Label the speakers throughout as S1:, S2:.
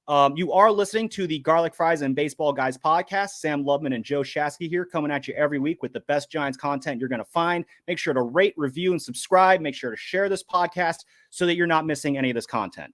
S1: You are listening to the Garlic Fries and Baseball Guys podcast. Sam Lubman and Joe Shasky here, coming at you every week with the best Giants content you're going to find. Make sure to rate, review, and subscribe. Make sure to share this podcast so that you're not missing any of this content.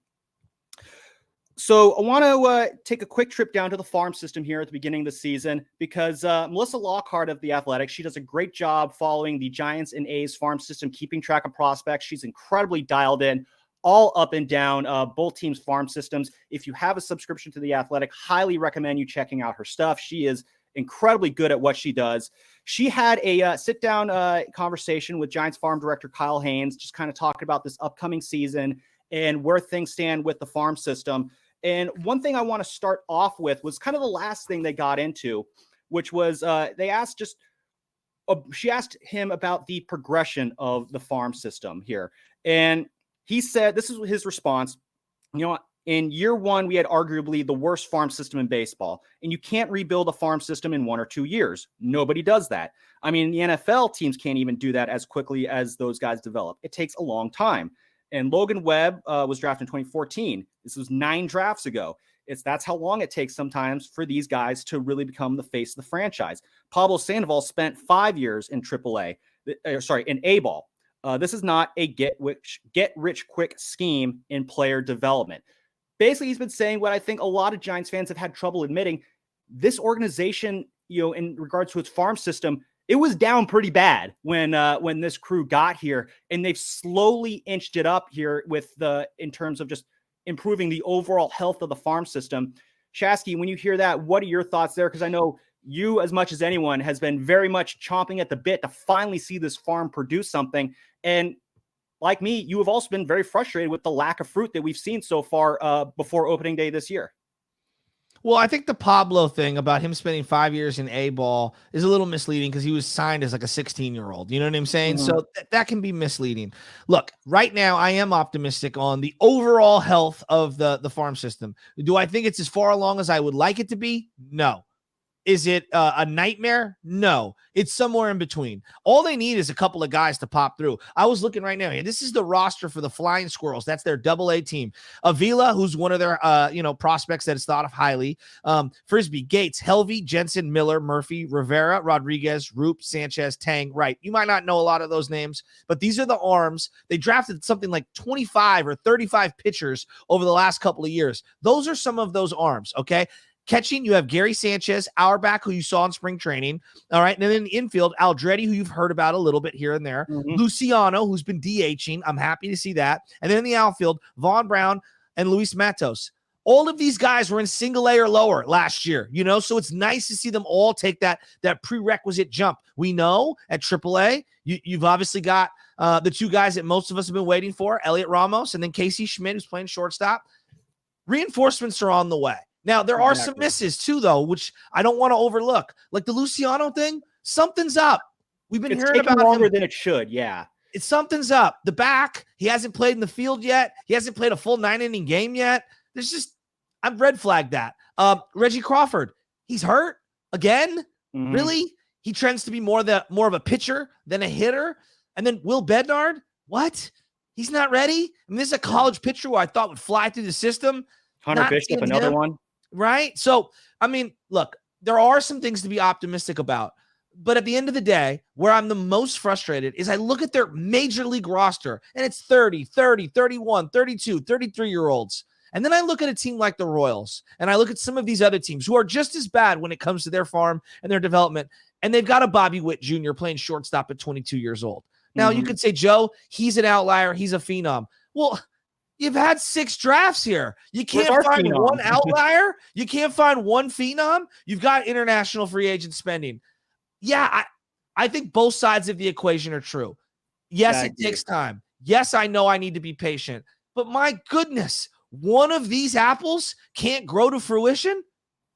S1: So I want to take a quick trip down to the farm system here at the beginning of the season because Melissa Lockhart of The Athletic, she does a great job following the Giants and A's farm system, keeping track of prospects. She's incredibly dialed in, all up and down both teams' farm systems. If you have a subscription to The Athletic, highly recommend you checking out her stuff. She is incredibly good at what she does. She had a sit-down conversation with Giants farm director Kyle Haynes, just kind of talking about this upcoming season and where things stand with the farm system. And one thing I want to start off with was kind of the last thing they got into, which was she asked him about the progression of the farm system here. And he said, this is his response, in year one, we had arguably the worst farm system in baseball, and you can't rebuild a farm system in 1 or 2 years. Nobody does that. I mean, the NFL teams can't even do that as quickly as those guys develop. It takes a long time. And Logan Webb was drafted in 2014. This was 9 drafts ago. That's how long it takes sometimes for these guys to really become the face of the franchise. Pablo Sandoval spent 5 years in in A-ball. This is not a get-rich-quick scheme in player development. Basically, he's been saying what I think a lot of Giants fans have had trouble admitting. This organization, in regards to its farm system, it was down pretty bad when this crew got here, and they've slowly inched it up here in terms of just improving the overall health of the farm system. Shasky, when you hear that, what are your thoughts there? Because I know you, as much as anyone, has been very much chomping at the bit to finally see this farm produce something. And like me, you have also been very frustrated with the lack of fruit that we've seen so far before opening day this year.
S2: Well, I think the Pablo thing about him spending 5 years in A-ball is a little misleading because he was signed as like a 16-year-old. You know what I'm saying? Mm-hmm. So that can be misleading. Look, right now I am optimistic on the overall health of the farm system. Do I think it's as far along as I would like it to be? No. Is it a nightmare? No, it's somewhere in between. All they need is a couple of guys to pop through. I was looking right now, and this is the roster for the Flying Squirrels. That's their AA team. Avila, who's one of their prospects that is thought of highly. Frisbee, Gates, Helvey, Jensen, Miller, Murphy, Rivera, Rodriguez, Roop, Sanchez, Tang, Wright. You might not know a lot of those names, but these are the arms. They drafted something like 25 or 35 pitchers over the last couple of years. Those are some of those arms, okay? Catching, you have Gary Sanchez, Auerbach, who you saw in spring training. All right. And then in the infield, Aldretti, who you've heard about a little bit here and there. Mm-hmm. Luciano, who's been DHing. I'm happy to see that. And then in the outfield, Vaughn Brown and Luis Matos. All of these guys were in single A or lower last year, so it's nice to see them all take that prerequisite jump. We know at AAA, you've obviously got the two guys that most of us have been waiting for, Elliot Ramos and then Casey Schmidt, who's playing shortstop. Reinforcements are on the way. Now, there are some misses, too, though, which I don't want to overlook. Like the Luciano thing, something's up. We've been hearing about
S1: longer than it should, yeah.
S2: Something's up. The back, he hasn't played in the field yet. He hasn't played a full 9-inning game yet. I've red flagged that. Reggie Crawford, he's hurt again? Mm-hmm. Really? He trends to be more of a pitcher than a hitter. And then Will Bednard, what? He's not ready? I mean, this is a college pitcher who I thought would fly through the system.
S1: Hunter Bishop, another one.
S2: Right? So, I mean, look, there are some things to be optimistic about. But at the end of the day, where I'm the most frustrated is I look at their major league roster, and it's 30, 31, 32, 33-year-olds. And then I look at a team like the Royals, and I look at some of these other teams who are just as bad when it comes to their farm and their development, and they've got a Bobby Witt Jr. playing shortstop at 22 years old. Now, you could say, Joe, he's an outlier. He's a phenom. Well, you've had 6 drafts here. You can't find one outlier. You can't find one phenom. You've got international free agent spending. Yeah, I think both sides of the equation are true. Yes, it takes time. Yes, I know I need to be patient. But my goodness, one of these apples can't grow to fruition?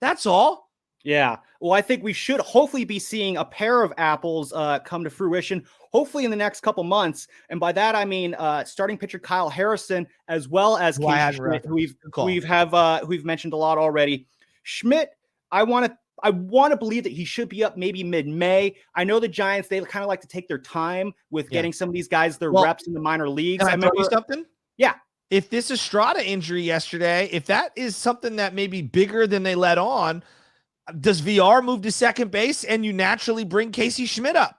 S2: That's all.
S1: Yeah. Well, I think we should hopefully be seeing a pair of apples come to fruition, hopefully in the next couple months. And by that, I mean starting pitcher Kyle Harrison, as well as Casey Schmidt, who we've mentioned a lot already. Schmidt, I want to believe that he should be up maybe mid-May. I know the Giants, they kind of like to take their time with getting some of these guys their reps in the minor leagues.
S2: Can I tell you something?
S1: Yeah.
S2: if this Estrada injury yesterday, if that is something that may be bigger than they let on, does VR move to second base and you naturally bring Casey Schmidt up?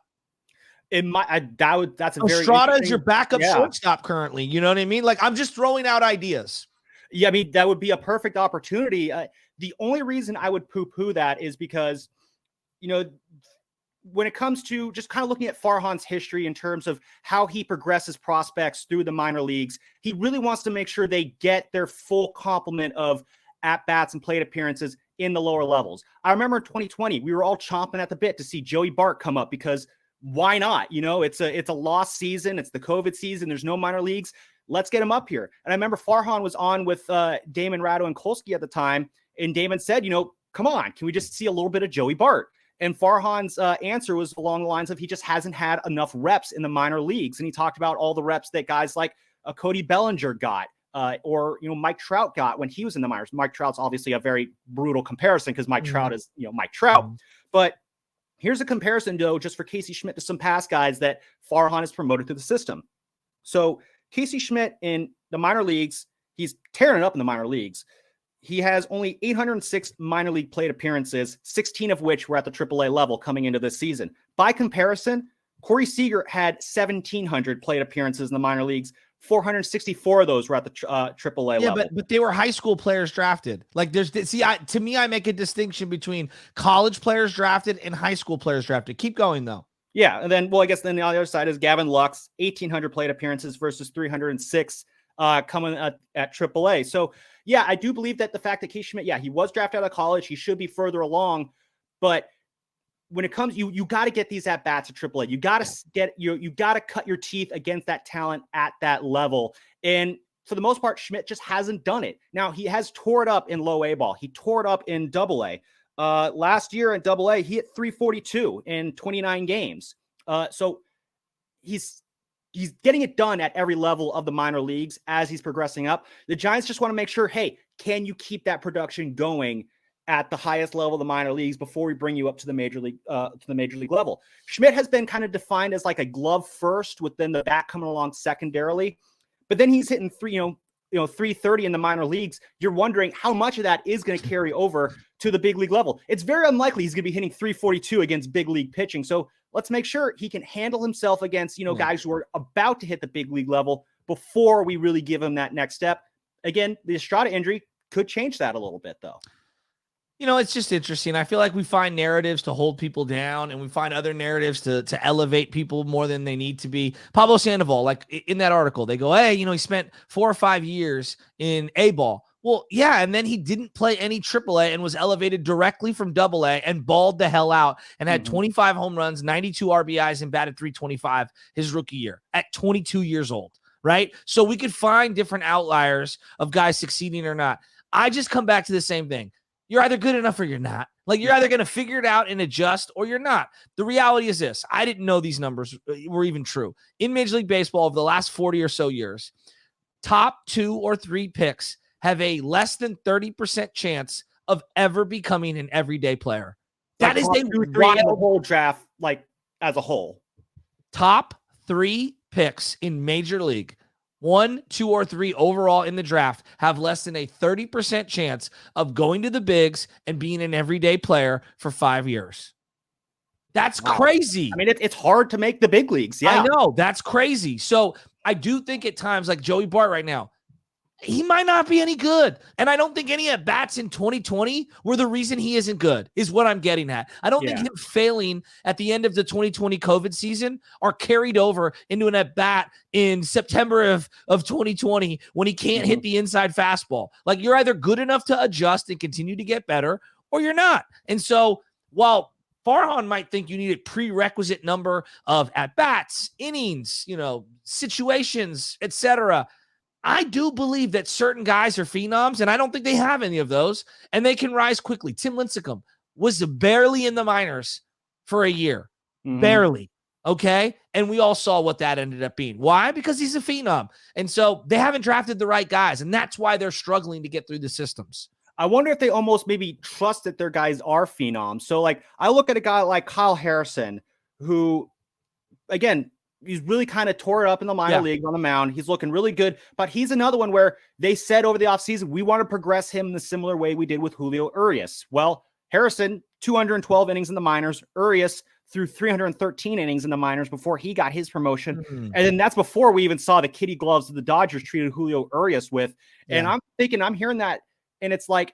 S1: That's a very
S2: Estrada is your backup
S1: yeah.
S2: shortstop currently. You know what I mean? Like, I'm just throwing out ideas.
S1: Yeah, I mean, that would be a perfect opportunity. The only reason I would poo-poo that is because, when it comes to just kind of looking at Farhan's history in terms of how he progresses prospects through the minor leagues, he really wants to make sure they get their full complement of at-bats and plate appearances in the lower levels. I remember in 2020, we were all chomping at the bit to see Joey Bart come up because why not? It's a lost season. It's the COVID season. There's no minor leagues. Let's get him up here. And I remember Farhan was on with Damon Ratto and Kolsky at the time. And Damon said, come on, can we just see a little bit of Joey Bart? And Farhan's answer was along the lines of he just hasn't had enough reps in the minor leagues. And he talked about all the reps that guys like Cody Bellinger got or Mike Trout got when he was in the minors. Mike Trout's obviously a very brutal comparison because Mike Trout is Mike Trout. But here's a comparison, though, just for Casey Schmidt to some past guys that Farhan has promoted through the system. So Casey Schmidt in the minor leagues, he's tearing it up in the minor leagues. He has only 806 minor league plate appearances, 16 of which were at the AAA level coming into this season. By comparison, Corey Seager had 1,700 plate appearances in the minor leagues. 464 of those were at the AAA level.
S2: Yeah, but they were high school players drafted. Like to me, I make a distinction between college players drafted and high school players drafted. Keep going though.
S1: Yeah, and then I guess then the other side is Gavin Lux, 1,800 plate appearances versus 306 coming at AAA. So yeah, I do believe that the fact that Casey Schmidt, he was drafted out of college, he should be further along, but when it comes, you got to get these at bats at AAA. You got to you got to cut your teeth against that talent at that level. And for the most part, Schmidt just hasn't done it. Now he has tore it up in low A ball. He tore it up in AA. Last year in AA, he hit 342 in 29 games. So he's getting it done at every level of the minor leagues as he's progressing up. The Giants just want to make sure, hey, can you keep that production going at the highest level of the minor leagues before we bring you up to the major league level? Schmidt has been kind of defined as like a glove first, with then the bat coming along secondarily. But then he's hitting 330 in the minor leagues. You're wondering how much of that is going to carry over to the big league level. It's very unlikely he's going to be hitting 342 against big league pitching. So let's make sure he can handle himself against, guys who are about to hit the big league level before we really give him that next step. Again, the Estrada injury could change that a little bit, though.
S2: It's just interesting. I feel like we find narratives to hold people down, and we find other narratives to elevate people more than they need to be. Pablo Sandoval, like in that article, they go, hey, he spent 4 or 5 years in A-ball. Well, yeah, and then he didn't play any AAA and was elevated directly from AA and balled the hell out and had 25 home runs, 92 RBIs, and batted .325 his rookie year at 22 years old, right? So we could find different outliers of guys succeeding or not. I just come back to the same thing. You're either good enough or you're not. Like, you're either going to figure it out and adjust or you're not. The reality is this. I didn't know these numbers were even true. In Major League Baseball, over the last 40 or so years, top 2 or 3 picks have a less than 30% chance of ever becoming an everyday player. That is a
S1: wild whole draft, like as a whole.
S2: Top 3 picks in Major League, 1, 2, or 3 overall in the draft, have less than a 30% chance of going to the bigs and being an everyday player for 5 years. That's crazy.
S1: I mean, it's hard to make the big leagues. Yeah,
S2: I know. That's crazy. So I do think at times, like Joey Bart right now, he might not be any good. And I don't think any at-bats in 2020 were the reason he isn't good, is what I'm getting at. I don't think him failing at the end of the 2020 COVID season are carried over into an at-bat in September of 2020 when he can't hit the inside fastball. Like, you're either good enough to adjust and continue to get better, or you're not. And so while Farhan might think you need a prerequisite number of at-bats, innings, situations, etc., I do believe that certain guys are phenoms, and I don't think they have any of those, and they can rise quickly. Tim Lincecum was barely in the minors for a year. Barely. Okay? And we all saw what that ended up being. Why? Because he's a phenom. And so they haven't drafted the right guys, and that's why they're struggling to get through the systems.
S1: I wonder if they almost maybe trust that their guys are phenoms. So, like, I look at a guy like Kyle Harrison, who, again, he's really kind of tore it up in the minor leagues on the mound. He's looking really good, but he's another one where they said over the offseason, we want to progress him in the similar way we did with Julio Urias. Well, Harrison, 212 innings in the minors. Urias threw 313 innings in the minors before he got his promotion. And then that's before we even saw the kitty gloves that the Dodgers treated Julio Urias with. And I'm thinking, I'm hearing that, and it's like,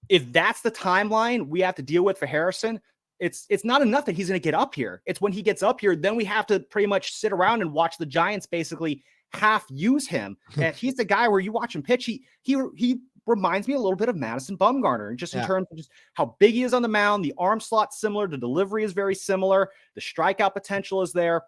S1: if that's the timeline we have to deal with for Harrison, it's not enough that he's going to get up here. It's when he gets up here, then we have to pretty much sit around and watch the Giants basically half use him. And he's the guy where you watch him pitch, he reminds me a little bit of Madison Bumgarner, and just in terms of just how big he is on the mound. The arm slot's similar, the delivery is very similar, the strikeout potential is there.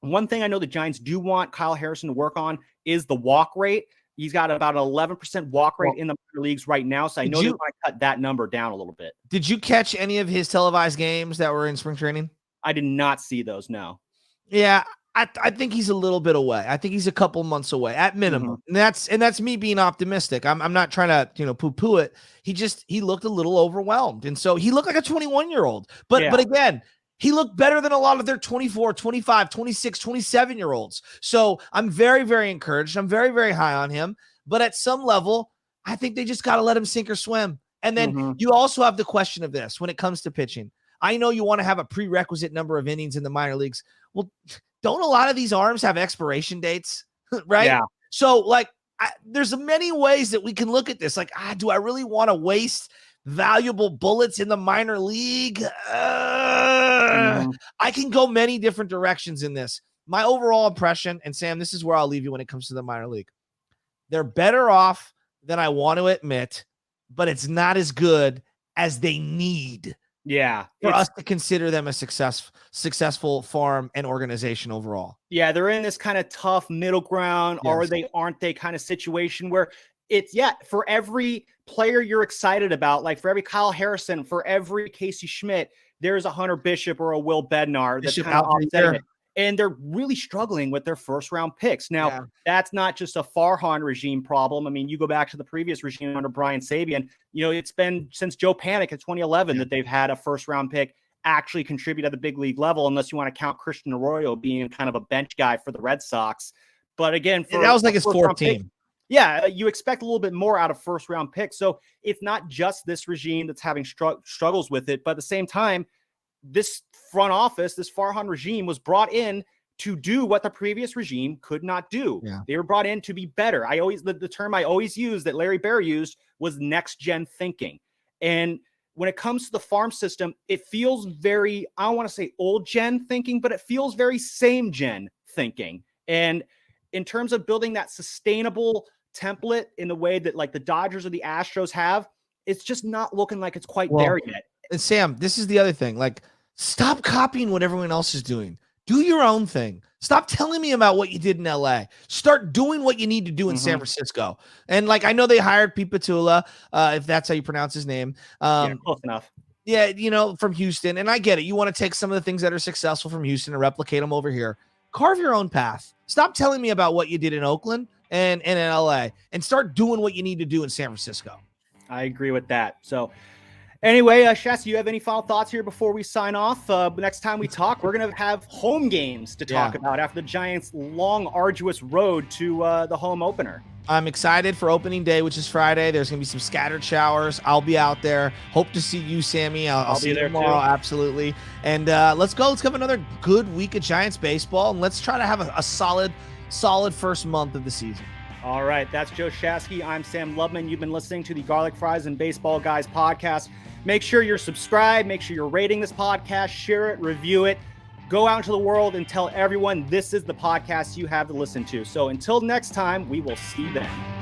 S1: One thing I know the Giants do want Kyle Harrison to work on is the walk rate. He's got about an 11% walk rate in the minor leagues right now, so I know they want to cut that number down a little bit.
S2: Did you catch any of his televised games that were in spring training?
S1: I did not see those, no.
S2: Yeah, I think he's a little bit away. I think he's a couple months away at minimum. And that's me being optimistic. I'm not trying to, poo-poo it. He looked a little overwhelmed. And so he looked like a 21-year-old. But again, he looked better than a lot of their 24, 25, 26, 27-year-olds. So I'm very, very encouraged. I'm very, very high on him. But at some level, I think they just got to let him sink or swim. And then you also have the question of this when it comes to pitching. I know you want to have a prerequisite number of innings in the minor leagues. Well, don't a lot of these arms have expiration dates, right? Yeah. So, there's many ways that we can look at this. Do I really want to waste valuable bullets in the minor league? I can go many different directions in this. My overall impression, and Sam, this is where I'll leave you when it comes to the minor league. They're better off than I want to admit, but it's not as good as they need.
S1: Yeah.
S2: For us to consider them a successful farm and organization overall.
S1: Yeah, they're in this kind of tough middle ground, or they aren't they kind of situation where it's, for every player you're excited about, like for every Kyle Harrison, for every Casey Schmidt, there's a Hunter Bishop or a Will Bednar that's kind of offsetting it. And they're really struggling with their first round picks. Now, that's not just a Farhan regime problem. I mean, you go back to the previous regime under Brian Sabian, it's been since Joe Panic in 2011 that they've had a first round pick actually contribute at the big league level, unless you want to count Christian Arroyo being kind of a bench guy for the Red Sox. But again,
S2: that was like his fourth team.
S1: You expect a little bit more out of first round picks. So it's not just this regime that's having struggles with it, but at the same time, this front office, this Farhan regime was brought in to do what the previous regime could not do. They were brought in to be better. The term I always use that Larry Baer used was next gen thinking. And when it comes to the farm system, it feels very, I don't want to say old gen thinking, but it feels very same gen thinking. And in terms of building that sustainable template in the way that like the Dodgers or the Astros have, it's just not looking like it's quite there yet.
S2: And Sam, this is the other thing. Stop copying what everyone else is doing. Do your own thing. Stop telling me about what you did in LA. Start doing what you need to do in San Francisco. And I know they hired Pete Petula, if that's how you pronounce his name.
S1: Close enough.
S2: Yeah, from Houston. And I get it. You want to take some of the things that are successful from Houston and replicate them over here. Carve your own path. Stop telling me about what you did in Oakland and in LA, and start doing what you need to do in San Francisco.
S1: I agree with that. So anyway, Shas, you have any final thoughts here before we sign off? Next time we talk, we're going to have home games to talk about after the Giants' long, arduous road to the home opener.
S2: I'm excited for opening day, which is Friday. There's going to be some scattered showers. I'll be out there. Hope to see you, Sammy. I'll see you there tomorrow. Too. Absolutely. And let's go. Let's have another good week of Giants baseball, and let's try to have a solid first month of the season.
S1: All right. That's Joe Shasky. I'm Sam Lubman. You've been listening to the Garlic Fries and Baseball Guys podcast. Make sure you're subscribed. Make sure you're rating this podcast. Share it. Review it. Go out into the world and tell everyone this is the podcast you have to listen to. So until next time, we will see you then.